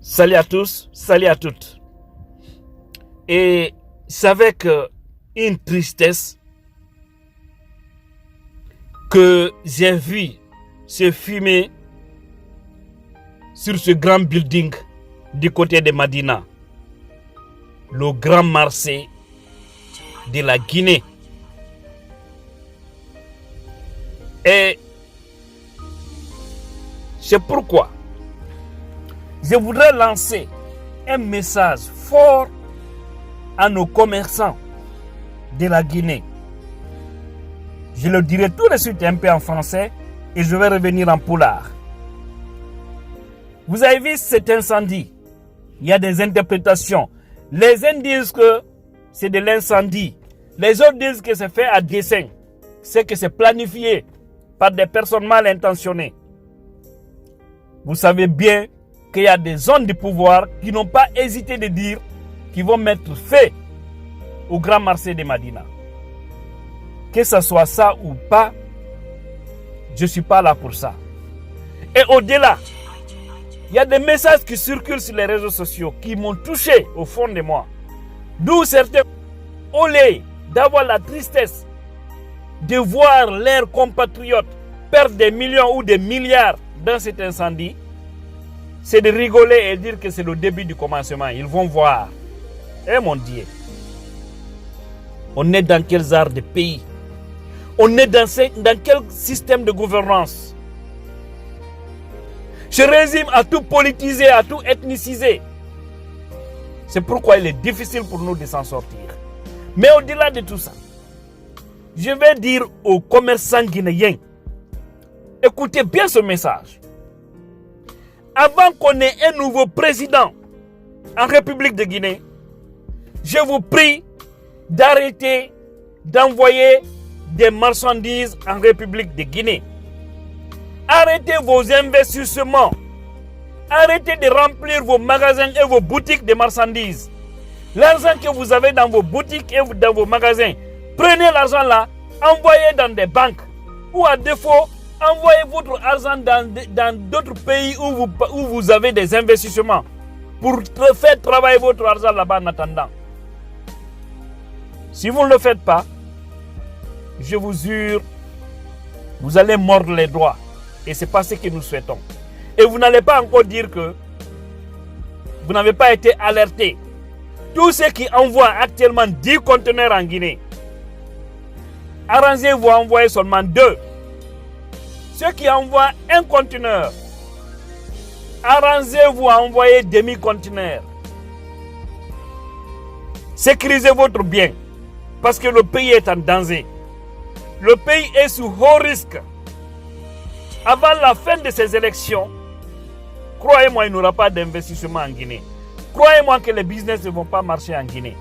Salut à tous, salut à toutes. Et c'est avec une tristesse que j'ai vu se fumer sur ce grand building du côté de Madina, le grand marché de la Guinée. Et c'est pourquoi je voudrais lancer un message fort à nos commerçants de la Guinée. Je le dirai tout de suite un peu en français et je vais revenir en poulard. Vous avez vu cet incendie? Il y a des interprétations. Les uns disent que c'est de l'incendie. Les autres disent que c'est fait à dessein. C'est que c'est planifié par des personnes mal intentionnées. Vous savez bien qu'il y a des zones de pouvoir qui n'ont pas hésité de dire qu'ils vont mettre feu au grand marché de Madina. Que ce soit ça ou pas, je ne suis pas là pour ça. Et au-delà, il y a des messages qui circulent sur les réseaux sociaux qui m'ont touché au fond de moi. D'où certains, au lieu d'avoir la tristesse de voir leurs compatriotes perdre des millions ou des milliards dans cet incendie, c'est de rigoler et dire que c'est le début du commencement. Ils vont voir. Eh mon Dieu. On est dans quel genre de pays? On est dans quel système de gouvernance? Ce régime a tout politisé, a tout ethniciser. C'est pourquoi il est difficile pour nous de s'en sortir. Mais au-delà de tout ça, je vais dire aux commerçants guinéens, écoutez bien ce message. Avant qu'on ait un nouveau président en République de Guinée, je vous prie d'arrêter d'envoyer des marchandises en République de Guinée. Arrêtez vos investissements. Arrêtez de remplir vos magasins et vos boutiques de marchandises. L'argent que vous avez dans vos boutiques et dans vos magasins, prenez l'argent là, envoyez dans des banques. Ou à défaut, envoyez votre argent dans d'autres pays où vous avez des investissements pour faire travailler votre argent là-bas en attendant. Si vous ne le faites pas, je vous jure, vous allez mordre les doigts. Et ce n'est pas ce que nous souhaitons. Et vous n'allez pas encore dire que vous n'avez pas été alerté. Tous ceux qui envoient actuellement 10 conteneurs en Guinée, arrangez-vous à envoyer seulement 2. Ceux qui envoient un conteneur, arrangez-vous à envoyer demi-conteneur. Sécurisez votre bien, parce que le pays est en danger. Le pays est sous haut risque. Avant la fin de ces élections, croyez-moi, il n'y aura pas d'investissement en Guinée. Croyez-moi que les business ne vont pas marcher en Guinée.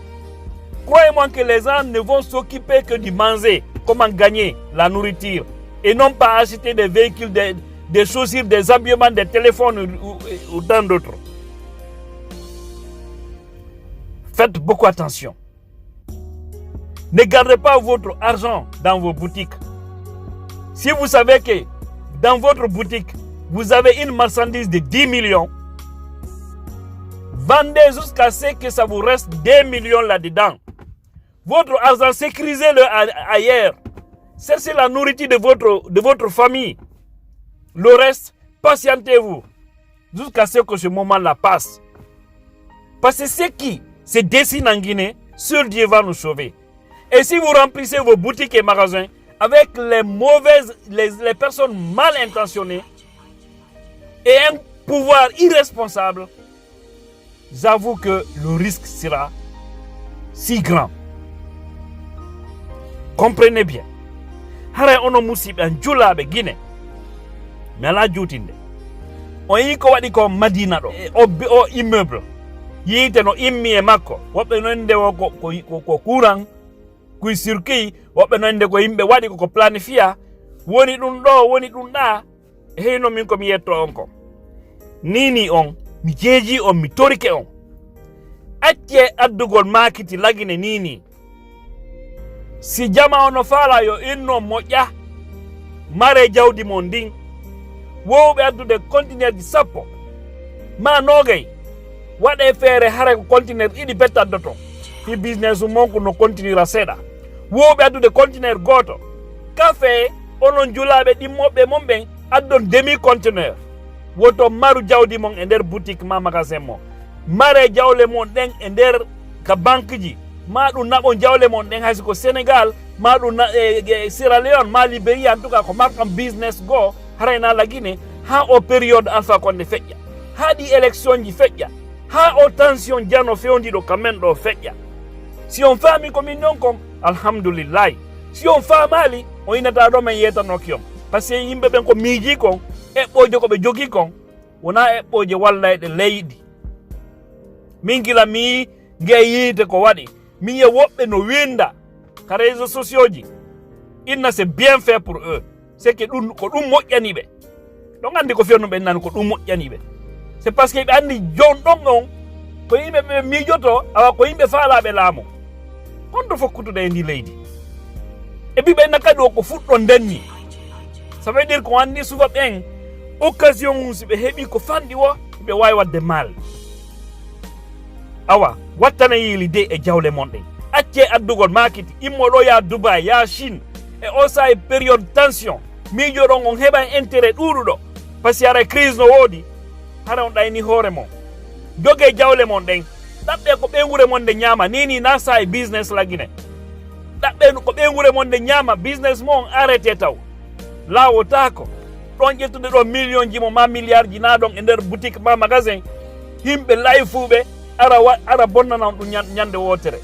Croyez-moi que les gens ne vont s'occuper que du manger, comment gagner la nourriture, et non pas acheter des véhicules, des chaussures, des habillements, des téléphones ou tant d'autres. Faites beaucoup attention. Ne gardez pas votre argent dans vos boutiques. Si vous savez que dans votre boutique, vous avez une marchandise de 10 millions, vendez jusqu'à ce que ça vous reste 2 millions là-dedans. Votre argent, sécurisez-le ailleurs. Cherchez la nourriture de votre famille. Le reste, patientez-vous jusqu'à ce que ce moment-là passe. Parce que ce qui se dessine en Guinée, seul Dieu va nous sauver. Et si vous remplissez vos boutiques et magasins avec les personnes mal intentionnées et un pouvoir irresponsable, j'avoue que le risque sera si grand. Comprenez bien. Hare ono musib en julabe Guinée. Mais la jutinde. On yi ko wadi ko Madina do. O immeuble. Yite no immi e makko. Wobe no nde ko courant. Kuy circuit. Wobe no nde ko yimbe wadi ko planifia. Woni dun do, woni dun da. Heyno min ko mi yetto on ko. Nini on, mi jeji on, mi torike on. Acce addugol makiti lagine nini. Si jama ono fala yo inno moƴƴa mare jawdi mon ndin wowɓe addude conteneur ji sappo ma nogay waɗe feere hara ko conteneur ɗiɗi bettaddo ton fi business mon ko no continuera seeɗa woɓe addude conteneur goto café onon julaɓe ɗimmoɓe mon ɓen addon demi conteneur woto maru jawdi mon e nder boutique ma magasin mo mare jawle mon ɗen e nder ka banque ji ma ɗum naɓo jawle mon ɗen hayso ko Sénégal ma ɗum Sierra Leone ma Libéria en tout cas ko markam business go harayna lagine ha o période Alpha Condé feƴƴa ha ɗi élection ji feƴƴa ha o tension jano fewdiɗo kamen ɗo feƴƴa si on faami komin non kon alhamdoulillahi si on faamali o inata ɗo men yetanoki on par ce que yimɓe ɓen ko miiji kon eɓɓoje koɓe jogui kon wona eɓɓoje wallayɗe leydi min gila mi gue yiite ko waɗi mi yiya woɓɓe no winda ka réseaux sociaux ji inna c'est bien fait pour eux c'est que ɗum ko ɗum moƴƴaniɓe ɗon andi ko fewno ɓe nani ko ɗum moƴƴaniɓe c'est parce que ɓe andi jon ɗon on ko yimɓe ɓe miijoto awa ko yimɓe faalaɓe laamu honto fokkutude e ndi leydi e ɓiɓe na kadi o ko fuɗɗo ndenni ça veut dire ko andi sufa ɓen occasion si ɓe heeɓi ko fanɗi o ɓe wawi wadde mal awa wattana yiili de e jawle mon ɗen acce addugol makiti immoɗo ya Dubai ya Chine e o sahi période tension miijoɗon on heɓa intérêt ɗuɗuɗo par ce que ara crise no woodi hara on ɗayni hoore mon doge jawle mon ɗen ɗaɓɓe ko ɓeŋure mon nde ñaama nini na sahi business lagine ɗaɓɓe ko ɓeŋure mon nde ñaama business mo on arrêté taw lawotako ɗon ƴettude ɗo million ji mo ma milliard ji na ɗon e nder boutique ma magasin yimɓe layfuɓe ara bonnanan ɗum ñande wotere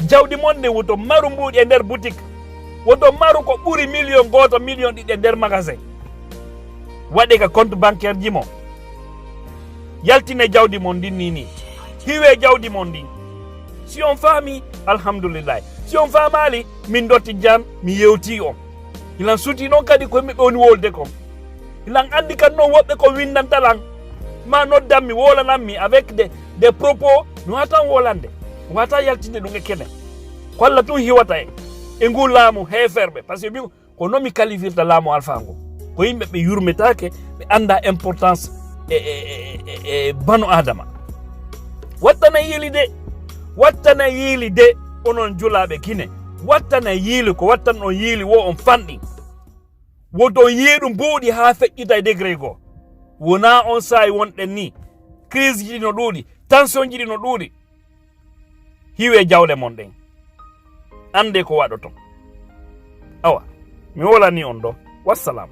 jawdi mon nde woto maru mbuuɗi e nder boutique woto maru ko ɓuri million goto million ɗiɗi e nder magasin waɗe ka compte bancaire ji mo yaltine jawdi mon ndin ni hiwe jawdi mon ndin si on faami alhamdoulillahi si on faamali min dotti jan mi yewti on ilan suti noon kadi ko yimɓe woni wolde kon ilan andi kadi noon woɓɓe ko windantalan ma noddanmi wolananmi avec des propos mi wata wolande mi wata yaltinde ɗum e kene ko Allah tun hiwata e ngu laamu heferɓe par ce que mi ko noon mi qualifirta laamu Alpha ngo ko yimɓe ɓe yurmetake ɓe anda importance e banu adama wattana yiili de onon julaɓe kine wattana yiili ko wattan on yiili wo on fanɗi woton yiiɗum mbuuɗi ha feƴƴita e degré goo wona on saayi wonɗen ni crise ji ɗi no ɗuuɗi tension ji ɗi no ɗuuɗi hiwe jawle mon ɗen ande ko waɗoton awa mi wolani on ɗo wassalam